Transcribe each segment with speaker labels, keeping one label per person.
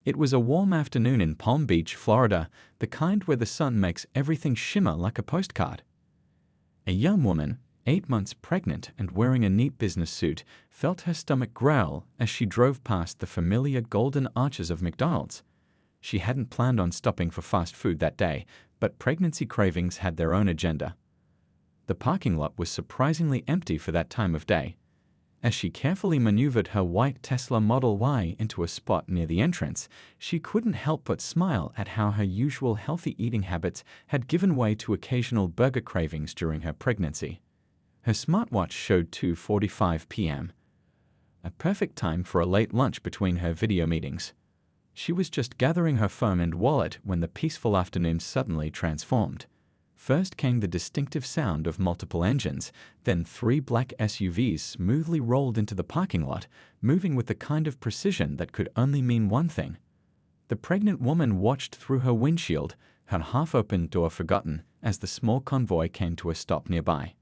Speaker 1: It was a warm afternoon in Palm Beach, Florida, the kind where the sun makes everything shimmer like a postcard. A young woman, 8 months pregnant and wearing a neat business suit, felt her stomach growl as she drove past the familiar golden arches of McDonald's. She hadn't planned on stopping for fast food that day, but pregnancy cravings had their own agenda. The parking lot was surprisingly empty for that time of day. As she carefully maneuvered her white Tesla Model Y into a spot near the entrance, she couldn't help but smile at how her usual healthy eating habits had given way to occasional burger cravings during her pregnancy. Her smartwatch showed 2:45 p.m., a perfect time for a late lunch between her video meetings. She was just gathering her phone and wallet when the peaceful afternoon suddenly transformed. First came the distinctive sound of multiple engines, then 3 black SUVs smoothly rolled into the parking lot, moving with the kind of precision that could only mean one thing. The pregnant woman watched through her windshield, her half-opened door forgotten, as the small convoy came to a stop nearby.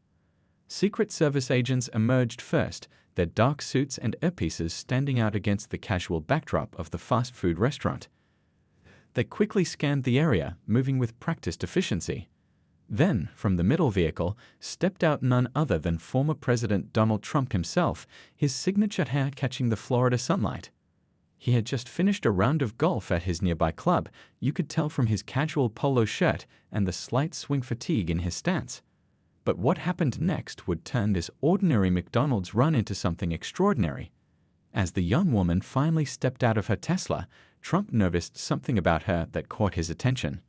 Speaker 1: Secret Service agents emerged first, their dark suits and earpieces standing out against the casual backdrop of the fast food restaurant. They quickly scanned the area, moving with practiced efficiency. Then, from the middle vehicle, stepped out none other than former President Donald Trump himself, his signature hair catching the Florida sunlight. He had just finished a round of golf at his nearby club. You could tell from his casual polo shirt and the slight swing fatigue in his stance. But what happened next would turn this ordinary McDonald's run into something extraordinary. As the young woman finally stepped out of her Tesla, Trump noticed something about her that caught his attention.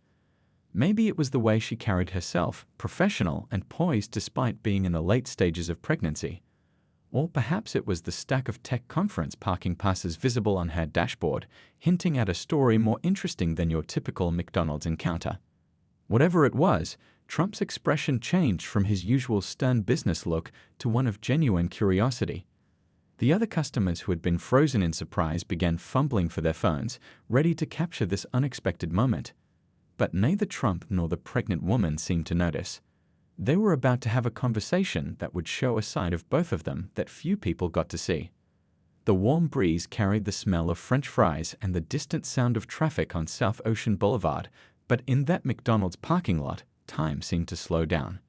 Speaker 1: Maybe it was the way she carried herself, professional and poised despite being in the late stages of pregnancy. Or perhaps it was the stack of tech conference parking passes visible on her dashboard, hinting at a story more interesting than your typical McDonald's encounter. Whatever it was, Trump's expression changed from his usual stern business look to one of genuine curiosity. The other customers who had been frozen in surprise began fumbling for their phones, ready to capture this unexpected moment. But neither Trump nor the pregnant woman seemed to notice. They were about to have a conversation that would show a side of both of them that few people got to see. The warm breeze carried the smell of French fries and the distant sound of traffic on South Ocean Boulevard, but in that McDonald's parking lot, time seemed to slow down.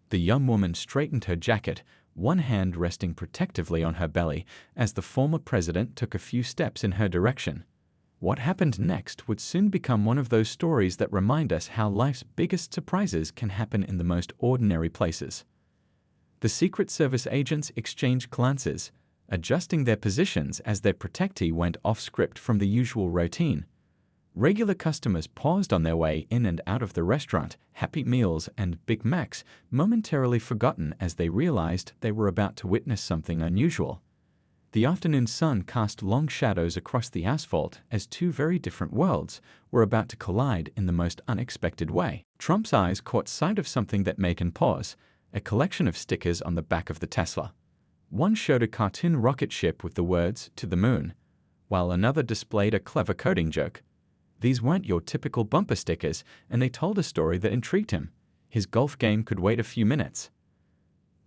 Speaker 1: The young woman straightened her jacket, one hand resting protectively on her belly, as the former president took a few steps in her direction. What happened next would soon become one of those stories that remind us how life's biggest surprises can happen in the most ordinary places. The Secret Service agents exchanged glances, adjusting their positions as their protectee went off-script from the usual routine. Regular customers paused on their way in and out of the restaurant, Happy Meals and Big Macs momentarily forgotten as they realized they were about to witness something unusual. The afternoon sun cast long shadows across the asphalt as two very different worlds were about to collide in the most unexpected way. Trump's eyes caught sight of something that made him pause, a collection of stickers on the back of the Tesla. One showed a cartoon rocket ship with the words, "To the moon," while another displayed a clever coding joke. These weren't your typical bumper stickers, and they told a story that intrigued him. His golf game could wait a few minutes.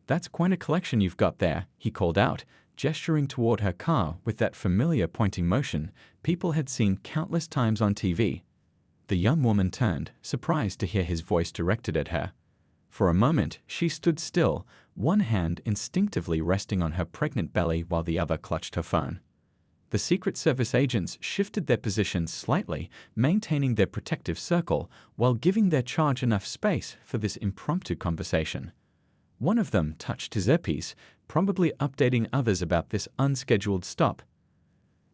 Speaker 1: "That's quite a collection you've got there," he called out, gesturing toward her car with that familiar pointing motion people had seen countless times on TV. The young woman turned, surprised to hear his voice directed at her. For a moment, she stood still, one hand instinctively resting on her pregnant belly while the other clutched her phone. The Secret Service agents shifted their positions slightly, maintaining their protective circle while giving their charge enough space for this impromptu conversation. One of them touched his earpiece, probably updating others about this unscheduled stop.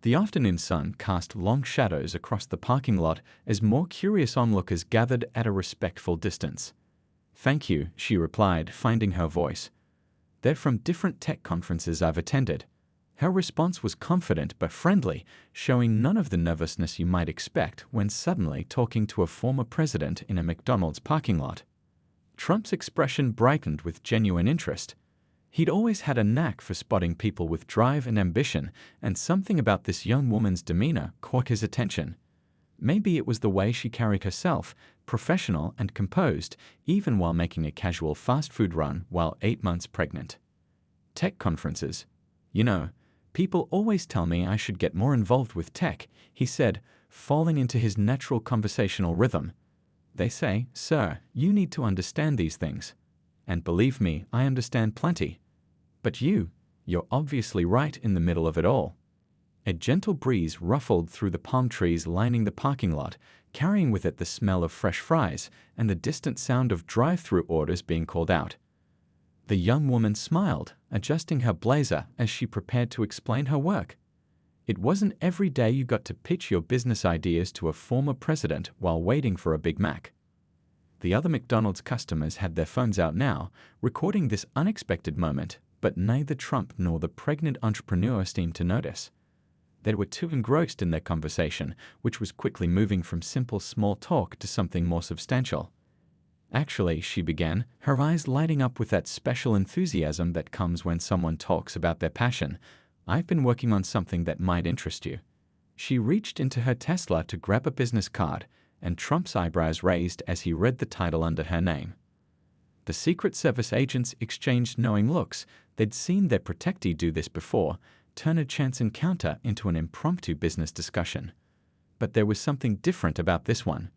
Speaker 1: The afternoon sun cast long shadows across the parking lot as more curious onlookers gathered at a respectful distance. "Thank you," she replied, finding her voice. "They're from different tech conferences I've attended." Her response was confident but friendly, showing none of the nervousness you might expect when suddenly talking to a former president in a McDonald's parking lot. Trump's expression brightened with genuine interest. He'd always had a knack for spotting people with drive and ambition, and something about this young woman's demeanor caught his attention. Maybe it was the way she carried herself, professional and composed, even while making a casual fast food run while 8 months pregnant. Tech conferences. "You know, people always tell me I should get more involved with tech," he said, falling into his natural conversational rhythm. "They say, sir, you need to understand these things. And believe me, I understand plenty. But you're obviously right in the middle of it all." A gentle breeze ruffled through the palm trees lining the parking lot, carrying with it the smell of fresh fries and the distant sound of drive-through orders being called out. The young woman smiled, adjusting her blazer as she prepared to explain her work. It wasn't every day you got to pitch your business ideas to a former president while waiting for a Big Mac. The other McDonald's customers had their phones out now, recording this unexpected moment, but neither Trump nor the pregnant entrepreneur seemed to notice. They were too engrossed in their conversation, which was quickly moving from simple small talk to something more substantial. "Actually," she began, her eyes lighting up with that special enthusiasm that comes when someone talks about their passion, "I've been working on something that might interest you." She reached into her Tesla to grab a business card, and Trump's eyebrows raised as he read the title under her name. The Secret Service agents exchanged knowing looks. They'd seen their protectee do this before, turn a chance encounter into an impromptu business discussion. But there was something different about this one.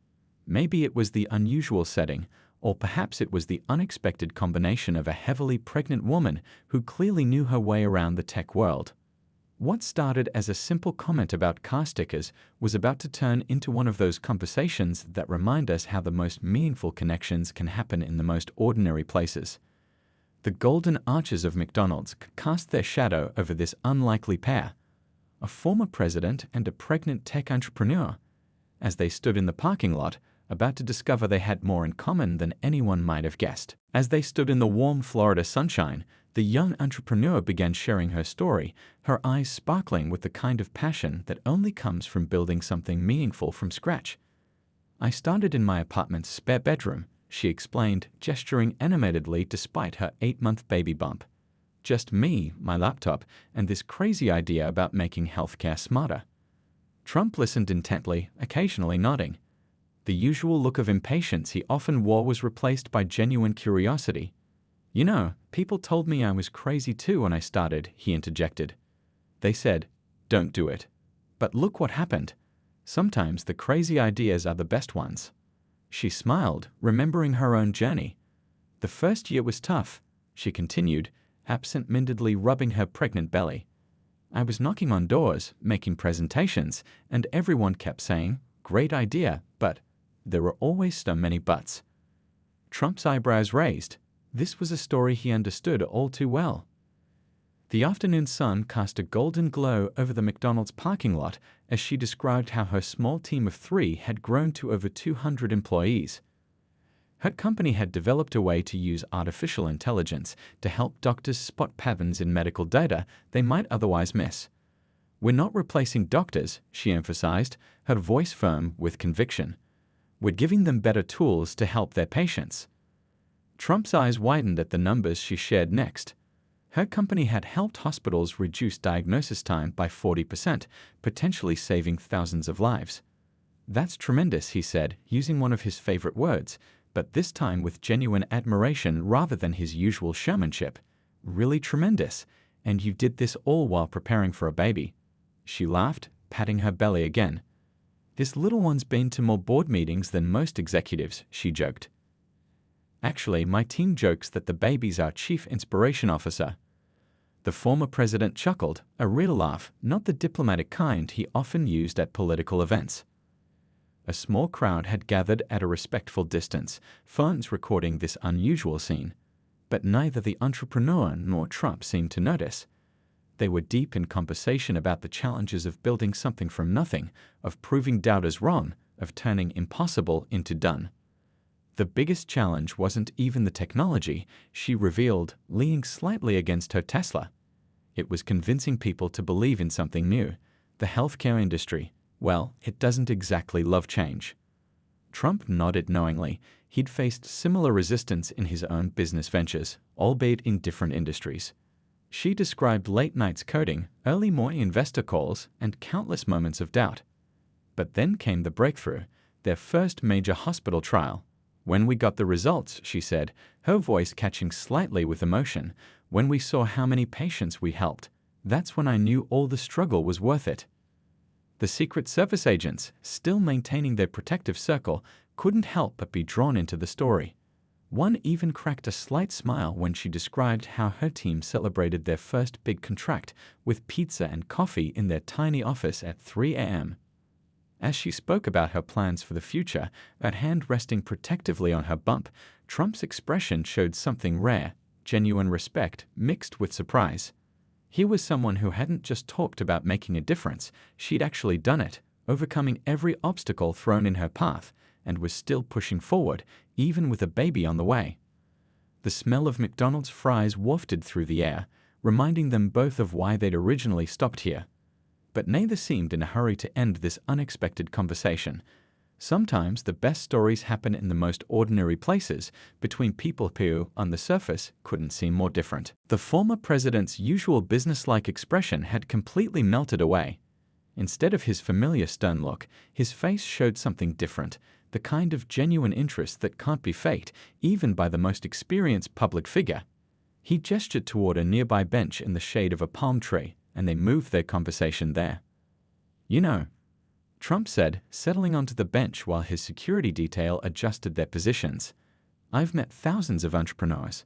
Speaker 1: Maybe it was the unusual setting, or perhaps it was the unexpected combination of a heavily pregnant woman who clearly knew her way around the tech world. What started as a simple comment about car stickers was about to turn into one of those conversations that remind us how the most meaningful connections can happen in the most ordinary places. The golden arches of McDonald's cast their shadow over this unlikely pair, a former president and a pregnant tech entrepreneur. As they stood in the parking lot, about to discover they had more in common than anyone might have guessed. As they stood in the warm Florida sunshine, the young entrepreneur began sharing her story, her eyes sparkling with the kind of passion that only comes from building something meaningful from scratch. "I started in my apartment's spare bedroom," she explained, gesturing animatedly despite her 8-month baby bump. "Just me, my laptop, and this crazy idea about making healthcare smarter." Trump listened intently, occasionally nodding. The usual look of impatience he often wore was replaced by genuine curiosity. "You know, people told me I was crazy too when I started," he interjected. "They said, 'Don't do it.' But look what happened. Sometimes the crazy ideas are the best ones." She smiled, remembering her own journey. "The first year was tough," she continued, absent-mindedly rubbing her pregnant belly. "I was knocking on doors, making presentations, and everyone kept saying, 'Great idea,' but there were always so many buts." Trump's eyebrows raised. This was a story he understood all too well. The afternoon sun cast a golden glow over the McDonald's parking lot as she described how her small team of 3 had grown to over 200 employees. Her company had developed a way to use artificial intelligence to help doctors spot patterns in medical data they might otherwise miss. "We're not replacing doctors," she emphasized, her voice firm with conviction. "We're giving them better tools to help their patients." Trump's eyes widened at the numbers she shared next. Her company had helped hospitals reduce diagnosis time by 40%, potentially saving thousands of lives. "That's tremendous," he said, using one of his favorite words, but this time with genuine admiration rather than his usual showmanship. "Really tremendous. And you did this all while preparing for a baby." She laughed, patting her belly again. "This little one's been to more board meetings than most executives," she joked. "Actually, my team jokes that the baby's our chief inspiration officer." The former president chuckled, a real laugh, not the diplomatic kind he often used at political events. A small crowd had gathered at a respectful distance, phones recording this unusual scene. But neither the entrepreneur nor Trump seemed to notice. They were deep in conversation about the challenges of building something from nothing, of proving doubters wrong, of turning impossible into done. The biggest challenge wasn't even the technology, she revealed, leaning slightly against her Tesla. It was convincing people to believe in something new. The healthcare industry, well, it doesn't exactly love change. Trump nodded knowingly. He'd faced similar resistance in his own business ventures, albeit in different industries. She described late nights coding, early morning investor calls, and countless moments of doubt. But then came the breakthrough, their first major hospital trial. "When we got the results," she said, her voice catching slightly with emotion, "when we saw how many patients we helped, that's when I knew all the struggle was worth it." The Secret Service agents, still maintaining their protective circle, couldn't help but be drawn into the story. One even cracked a slight smile when she described how her team celebrated their first big contract with pizza and coffee in their tiny office at 3 a.m. As she spoke about her plans for the future, her hand resting protectively on her bump, Trump's expression showed something rare, genuine respect mixed with surprise. Here was someone who hadn't just talked about making a difference, she'd actually done it, overcoming every obstacle thrown in her path, and was still pushing forward, even with a baby on the way. The smell of McDonald's fries wafted through the air, reminding them both of why they'd originally stopped here. But neither seemed in a hurry to end this unexpected conversation. Sometimes the best stories happen in the most ordinary places, between people who, on the surface, couldn't seem more different. The former president's usual businesslike expression had completely melted away. Instead of his familiar stern look, his face showed something different, the kind of genuine interest that can't be faked, even by the most experienced public figure. He gestured toward a nearby bench in the shade of a palm tree, and they moved their conversation there. "You know," Trump said, settling onto the bench while his security detail adjusted their positions, "I've met thousands of entrepreneurs.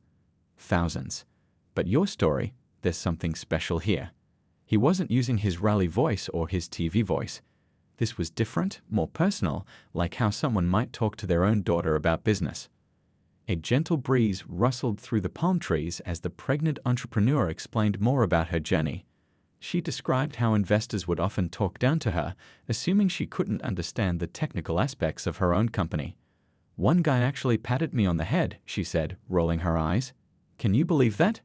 Speaker 1: Thousands. But your story, there's something special here." He wasn't using his rally voice or his TV voice. This was different, more personal, like how someone might talk to their own daughter about business. A gentle breeze rustled through the palm trees as the pregnant entrepreneur explained more about her journey. She described how investors would often talk down to her, assuming she couldn't understand the technical aspects of her own company. "One guy actually patted me on the head," she said, rolling her eyes. "Can you believe that?"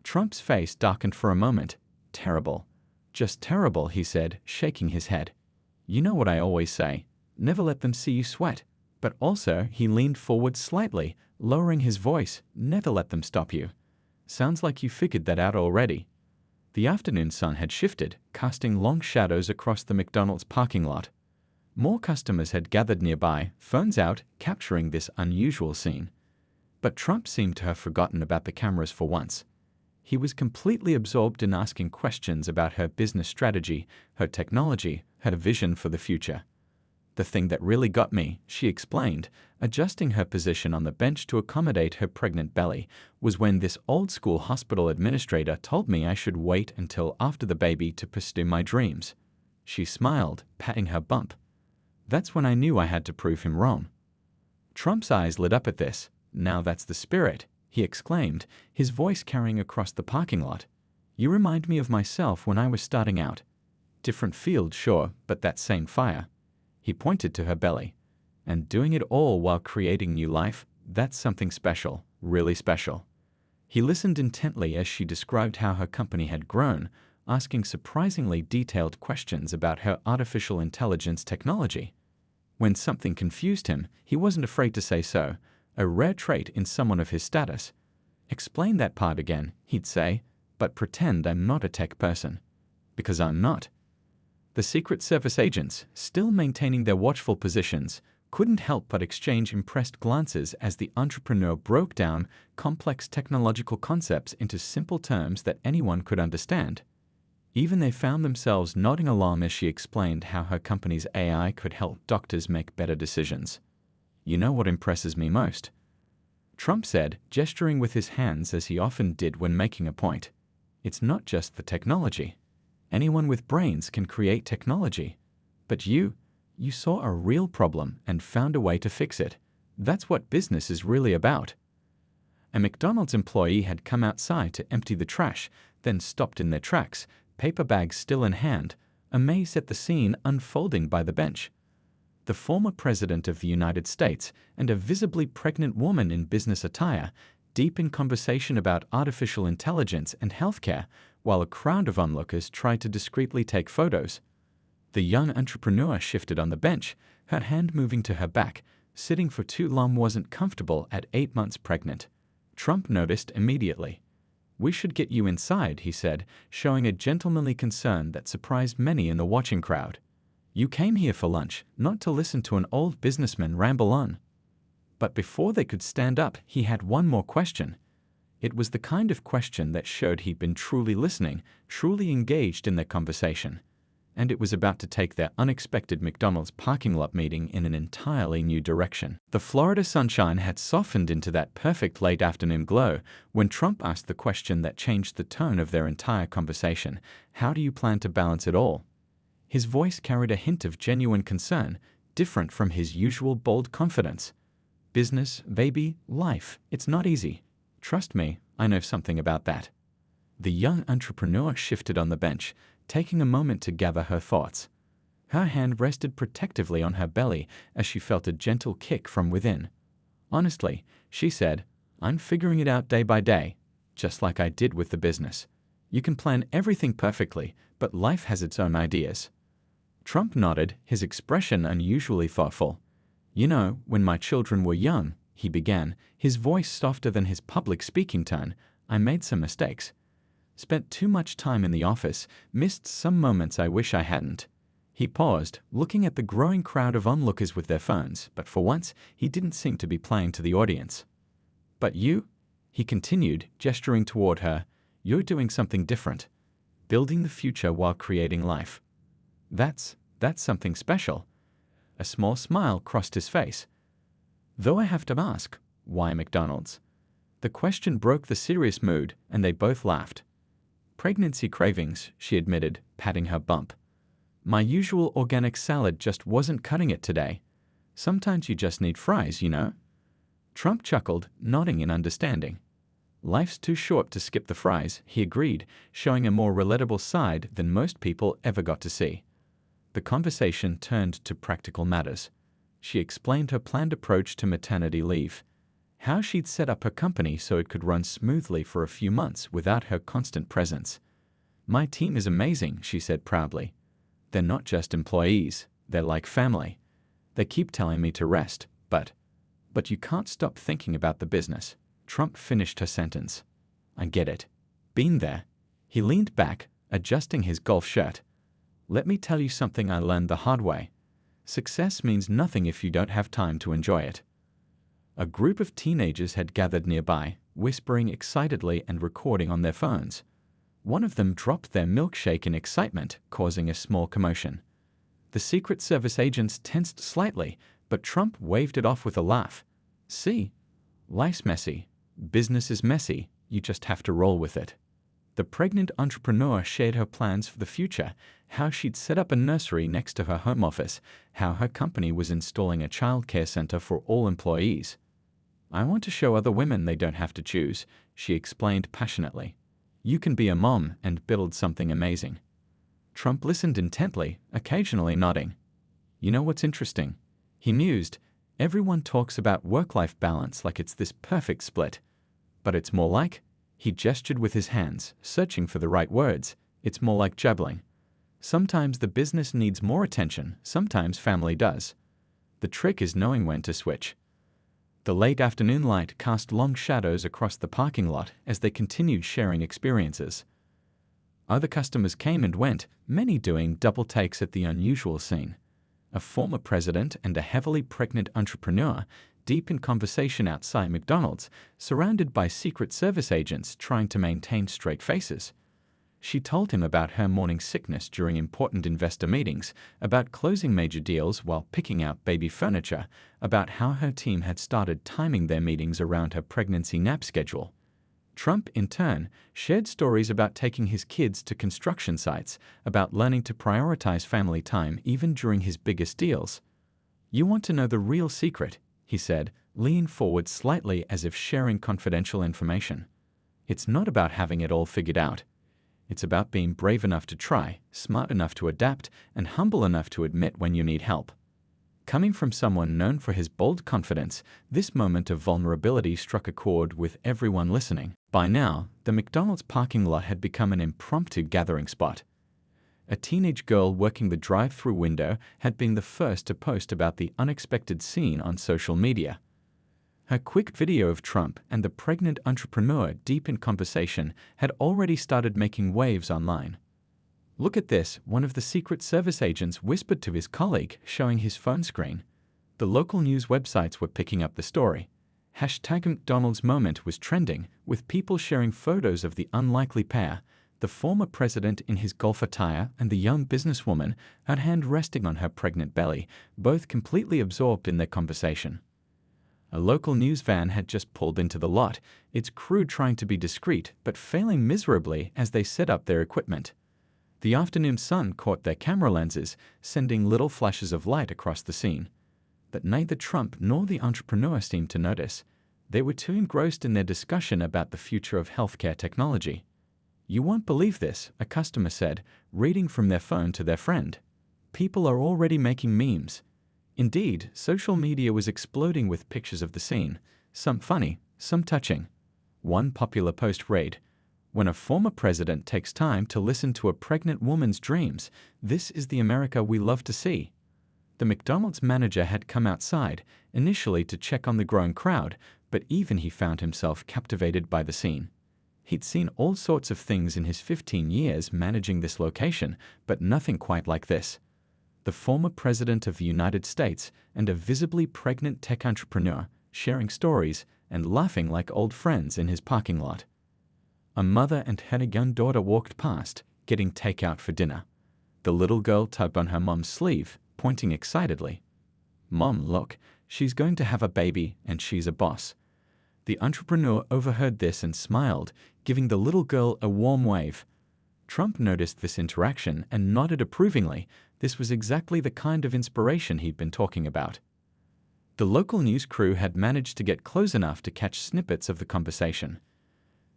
Speaker 1: Trump's face darkened for a moment. "Terrible. Just terrible," he said, shaking his head. "You know what I always say, never let them see you sweat." But also, he leaned forward slightly, lowering his voice, "Never let them stop you. Sounds like you figured that out already." The afternoon sun had shifted, casting long shadows across the McDonald's parking lot. More customers had gathered nearby, phones out, capturing this unusual scene. But Trump seemed to have forgotten about the cameras for once. He was completely absorbed in asking questions about her business strategy, her technology, her vision for the future. "The thing that really got me," she explained, adjusting her position on the bench to accommodate her pregnant belly, "was when this old-school hospital administrator told me I should wait until after the baby to pursue my dreams." She smiled, patting her bump. "That's when I knew I had to prove him wrong." Trump's eyes lit up at this. "Now that's the spirit," he exclaimed, his voice carrying across the parking lot. "You remind me of myself when I was starting out. Different field, sure, but that same fire." He pointed to her belly. "And doing it all while creating new life, that's something special, really special." He listened intently as she described how her company had grown, asking surprisingly detailed questions about her artificial intelligence technology. When something confused him, he wasn't afraid to say so, a rare trait in someone of his status. "Explain that part again," he'd say, "but pretend I'm not a tech person." Because I'm not. The Secret Service agents, still maintaining their watchful positions, couldn't help but exchange impressed glances as the entrepreneur broke down complex technological concepts into simple terms that anyone could understand. Even they found themselves nodding along as she explained how her company's AI could help doctors make better decisions. "You know what impresses me most?" Trump said, gesturing with his hands as he often did when making a point. "It's not just the technology. Anyone with brains can create technology. But you saw a real problem and found a way to fix it. That's what business is really about." A McDonald's employee had come outside to empty the trash, then stopped in their tracks, paper bags still in hand, amazed at the scene unfolding by the bench. The former president of the United States and a visibly pregnant woman in business attire, deep in conversation about artificial intelligence and healthcare, while a crowd of onlookers tried to discreetly take photos. The young entrepreneur shifted on the bench, her hand moving to her back. Sitting for too long wasn't comfortable at 8 months pregnant. Trump noticed immediately. "We should get you inside," he said, showing a gentlemanly concern that surprised many in the watching crowd. "You came here for lunch, not to listen to an old businessman ramble on." But before they could stand up, he had one more question. It was the kind of question that showed he'd been truly listening, truly engaged in their conversation. and it was about to take their unexpected McDonald's parking lot meeting in an entirely new direction. The Florida sunshine had softened into that perfect late afternoon glow when Trump asked the question that changed the tone of their entire conversation: "How do you plan to balance it all?" His voice carried a hint of genuine concern, different from his usual bold confidence. "Business, baby, life, it's not easy. Trust me, I know something about that." The young entrepreneur shifted on the bench, taking a moment to gather her thoughts. Her hand rested protectively on her belly as she felt a gentle kick from within. "Honestly," she said, "I'm figuring it out day by day, just like I did with the business. You can plan everything perfectly, but life has its own ideas." Trump nodded, his expression unusually thoughtful. "You know, when my children were young," he began, his voice softer than his public speaking tone, "I made some mistakes. Spent too much time in the office, missed some moments I wish I hadn't." He paused, looking at the growing crowd of onlookers with their phones, but for once he didn't seem to be playing to the audience. "But you," he continued, gesturing toward her, "you're doing something different. Building the future while creating life. That's something special." A small smile crossed his face. "Though I have to ask, why McDonald's?" The question broke the serious mood, and they both laughed. "Pregnancy cravings," she admitted, patting her bump. "My usual organic salad just wasn't cutting it today. Sometimes you just need fries, you know?" Trump chuckled, nodding in understanding. "Life's too short to skip the fries," he agreed, showing a more relatable side than most people ever got to see. The conversation turned to practical matters. She explained her planned approach to maternity leave, how she'd set up her company so it could run smoothly for a few months without her constant presence. "My team is amazing," she said proudly. "They're not just employees, they're like family. They keep telling me to rest, but you can't stop thinking about the business." Trump finished her sentence. "I get it. Been there." He leaned back, adjusting his golf shirt. "Let me tell you something I learned the hard way. Success means nothing if you don't have time to enjoy it." A group of teenagers had gathered nearby, whispering excitedly and recording on their phones. One of them dropped their milkshake in excitement, causing a small commotion. The Secret Service agents tensed slightly, but Trump waved it off with a laugh. "See? Life's messy. Business is messy. You just have to roll with it." The pregnant entrepreneur shared her plans for the future, how she'd set up a nursery next to her home office, how her company was installing a child care center for all employees. "I want to show other women they don't have to choose," she explained passionately. "You can be a mom and build something amazing." Trump listened intently, occasionally nodding. "You know what's interesting?" he mused. "Everyone talks about work-life balance like it's this perfect split. But it's more like," he gestured with his hands, searching for the right words, "it's more like juggling. Sometimes the business needs more attention, sometimes family does. The trick is knowing when to switch." The late afternoon light cast long shadows across the parking lot as they continued sharing experiences. Other customers came and went, many doing double takes at the unusual scene. A former president and a heavily pregnant entrepreneur, deep in conversation outside McDonald's, surrounded by Secret Service agents trying to maintain straight faces. She told him about her morning sickness during important investor meetings, about closing major deals while picking out baby furniture, about how her team had started timing their meetings around her pregnancy nap schedule. Trump, in turn, shared stories about taking his kids to construction sites, about learning to prioritize family time even during his biggest deals. "You want to know the real secret," he said, leaning forward slightly as if sharing confidential information. "It's not about having it all figured out. It's about being brave enough to try, smart enough to adapt, and humble enough to admit when you need help." Coming from someone known for his bold confidence, this moment of vulnerability struck a chord with everyone listening. By now, the McDonald's parking lot had become an impromptu gathering spot. A teenage girl working the drive-thru window had been the first to post about the unexpected scene on social media. Her quick video of Trump and the pregnant entrepreneur deep in conversation had already started making waves online. "Look at this," one of the Secret Service agents whispered to his colleague, showing his phone screen. The local news websites were picking up the story. #McDonald's moment was trending, with people sharing photos of the unlikely pair, The former president in his golf attire and the young businesswoman, her hand resting on her pregnant belly, both completely absorbed in their conversation. A local news van had just pulled into the lot, its crew trying to be discreet but failing miserably as they set up their equipment. The afternoon sun caught their camera lenses, sending little flashes of light across the scene. But neither Trump nor the entrepreneur seemed to notice. They were too engrossed in their discussion about the future of healthcare technology. "You won't believe this," a customer said, reading from their phone to their friend. "People are already making memes." Indeed, social media was exploding with pictures of the scene, some funny, some touching. One popular post read, "When a former president takes time to listen to a pregnant woman's dreams, this is the America we love to see." The McDonald's manager had come outside, initially to check on the growing crowd, but even he found himself captivated by the scene. He'd seen all sorts of things in his 15 years managing this location, but nothing quite like this. The former president of the United States and a visibly pregnant tech entrepreneur sharing stories and laughing like old friends in his parking lot. A mother and her young daughter walked past, getting takeout for dinner. The little girl tugged on her mom's sleeve, pointing excitedly. "Mom, look, she's going to have a baby and she's a boss." The entrepreneur overheard this and smiled, giving the little girl a warm wave. Trump noticed this interaction and nodded approvingly. This was exactly the kind of inspiration he'd been talking about. The local news crew had managed to get close enough to catch snippets of the conversation.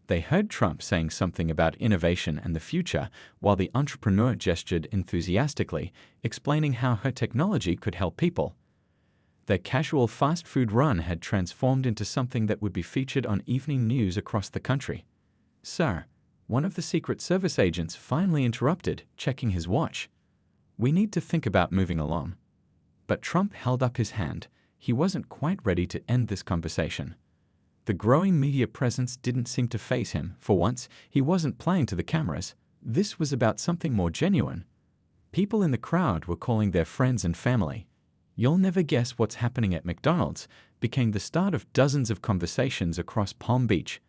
Speaker 1: They heard Trump saying something about innovation and the future, while the entrepreneur gestured enthusiastically, explaining how her technology could help people. Their casual fast food run had transformed into something that would be featured on evening news across the country. "Sir," one of the Secret Service agents finally interrupted, checking his watch. "We need to think about moving along." But Trump held up his hand. He wasn't quite ready to end this conversation. The growing media presence didn't seem to faze him. For once, he wasn't playing to the cameras. This was about something more genuine. People in the crowd were calling their friends and family. "You'll never guess what's happening at McDonald's" became the start of dozens of conversations across Palm Beach.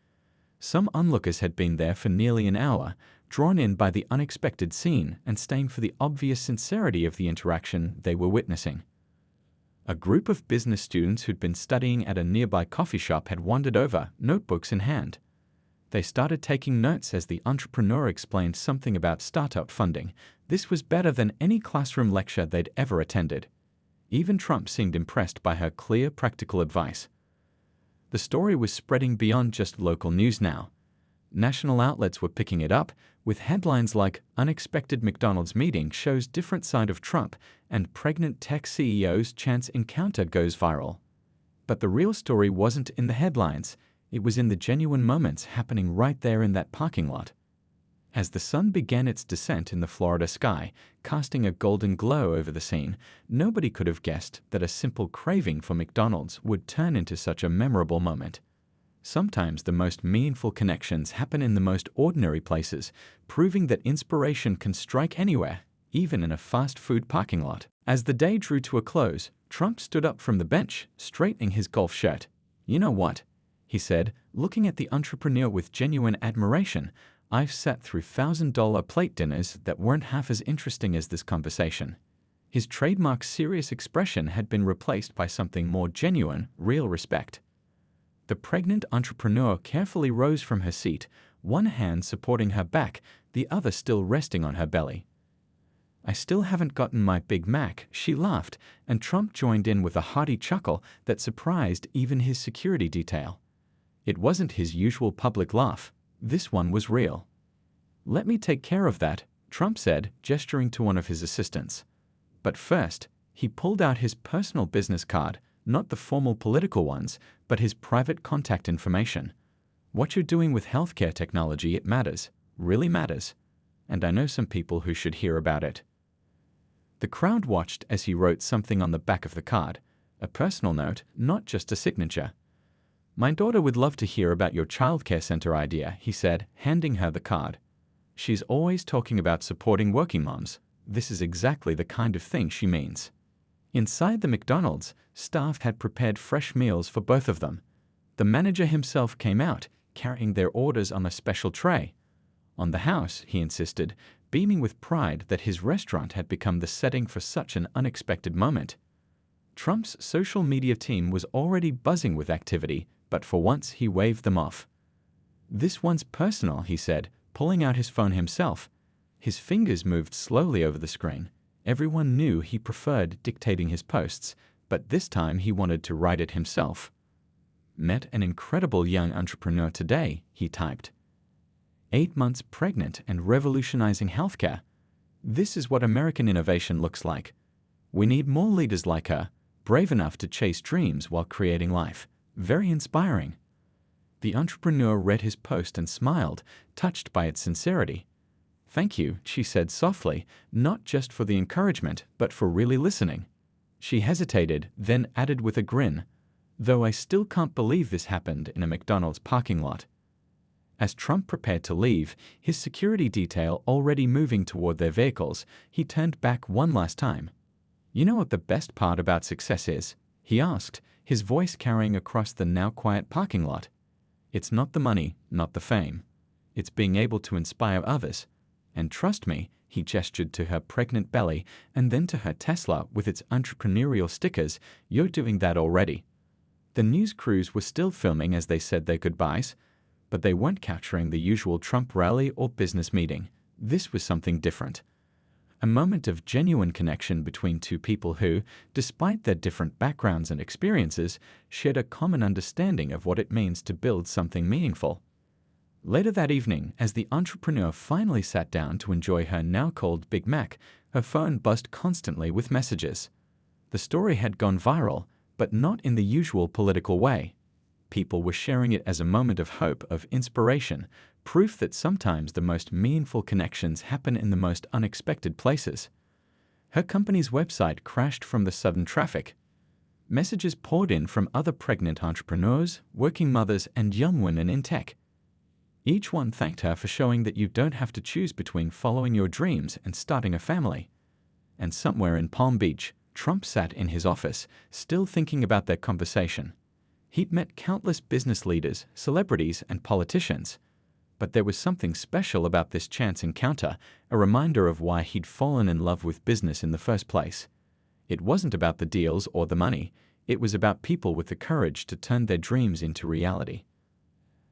Speaker 1: Some onlookers had been there for nearly an hour, drawn in by the unexpected scene and staying for the obvious sincerity of the interaction they were witnessing. A group of business students who'd been studying at a nearby coffee shop had wandered over, notebooks in hand. They started taking notes as the entrepreneur explained something about startup funding. This was better than any classroom lecture they'd ever attended. Even Trump seemed impressed by her clear, practical advice. The story was spreading beyond just local news now. National outlets were picking it up, with headlines like "Unexpected McDonald's Meeting Shows Different Side of Trump" and "Pregnant Tech CEO's Chance Encounter Goes Viral." But the real story wasn't in the headlines. It was in the genuine moments happening right there in that parking lot. As the sun began its descent in the Florida sky, casting a golden glow over the scene, nobody could have guessed that a simple craving for McDonald's would turn into such a memorable moment. Sometimes the most meaningful connections happen in the most ordinary places, proving that inspiration can strike anywhere, even in a fast food parking lot. As the day drew to a close, Trump stood up from the bench, straightening his golf shirt. "You know what?" he said, looking at the entrepreneur with genuine admiration. "I've sat through $1,000 plate dinners that weren't half as interesting as this conversation." His trademark serious expression had been replaced by something more genuine, real respect. The pregnant entrepreneur carefully rose from her seat, one hand supporting her back, the other still resting on her belly. "I still haven't gotten my Big Mac," she laughed, and Trump joined in with a hearty chuckle that surprised even his security detail. It wasn't his usual public laugh. This one was real. "Let me take care of that," Trump said, gesturing to one of his assistants. But first, he pulled out his personal business card, not the formal political ones, but his private contact information. "What you're doing with healthcare technology, it matters, really matters. And I know some people who should hear about it." The crowd watched as he wrote something on the back of the card, a personal note, not just a signature. "My daughter would love to hear about your childcare center idea," he said, handing her the card. "She's always talking about supporting working moms. This is exactly the kind of thing she means." Inside the McDonald's, staff had prepared fresh meals for both of them. The manager himself came out, carrying their orders on a special tray. On the house, he insisted, beaming with pride that his restaurant had become the setting for such an unexpected moment. Trump's social media team was already buzzing with activity, but for once he waved them off. "This one's personal," he said, pulling out his phone himself. His fingers moved slowly over the screen. Everyone knew he preferred dictating his posts, but this time he wanted to write it himself. "Met an incredible young entrepreneur today," he typed. 8 months pregnant and revolutionizing healthcare. This is what American innovation looks like. We need more leaders like her, brave enough to chase dreams while creating life. Very inspiring. The entrepreneur read his post and smiled, touched by its sincerity. "Thank you," she said softly, not just for the encouragement, but for really listening. She hesitated, then added with a grin, "Though I still can't believe this happened in a McDonald's parking lot." As Trump prepared to leave, his security detail already moving toward their vehicles, he turned back one last time. "You know what the best part about success is?" he asked, his voice carrying across the now quiet parking lot. "It's not the money, not the fame. It's being able to inspire others. And trust me," he gestured to her pregnant belly and then to her Tesla with its entrepreneurial stickers, "you're doing that already." The news crews were still filming as they said their goodbyes, but they weren't capturing the usual Trump rally or business meeting. This was something different. A moment of genuine connection between two people who, despite their different backgrounds and experiences, shared a common understanding of what it means to build something meaningful. Later that evening, as the entrepreneur finally sat down to enjoy her now-cold Big Mac, her phone buzzed constantly with messages. The story had gone viral, but not in the usual political way. People were sharing it as a moment of hope, of inspiration, proof that sometimes the most meaningful connections happen in the most unexpected places. Her company's website crashed from the sudden traffic. Messages poured in from other pregnant entrepreneurs, working mothers, and young women in tech. Each one thanked her for showing that you don't have to choose between following your dreams and starting a family. And somewhere in Palm Beach, Trump sat in his office, still thinking about their conversation. He'd met countless business leaders, celebrities, and politicians. But there was something special about this chance encounter, a reminder of why he'd fallen in love with business in the first place. It wasn't about the deals or the money. It was about people with the courage to turn their dreams into reality.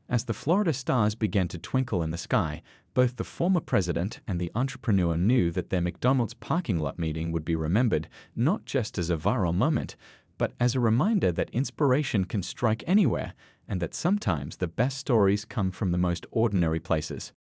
Speaker 1: As the Florida stars began to twinkle in the sky, both the former president and the entrepreneur knew that their McDonald's parking lot meeting would be remembered not just as a viral moment, but as a reminder that inspiration can strike anywhere and that sometimes the best stories come from the most ordinary places.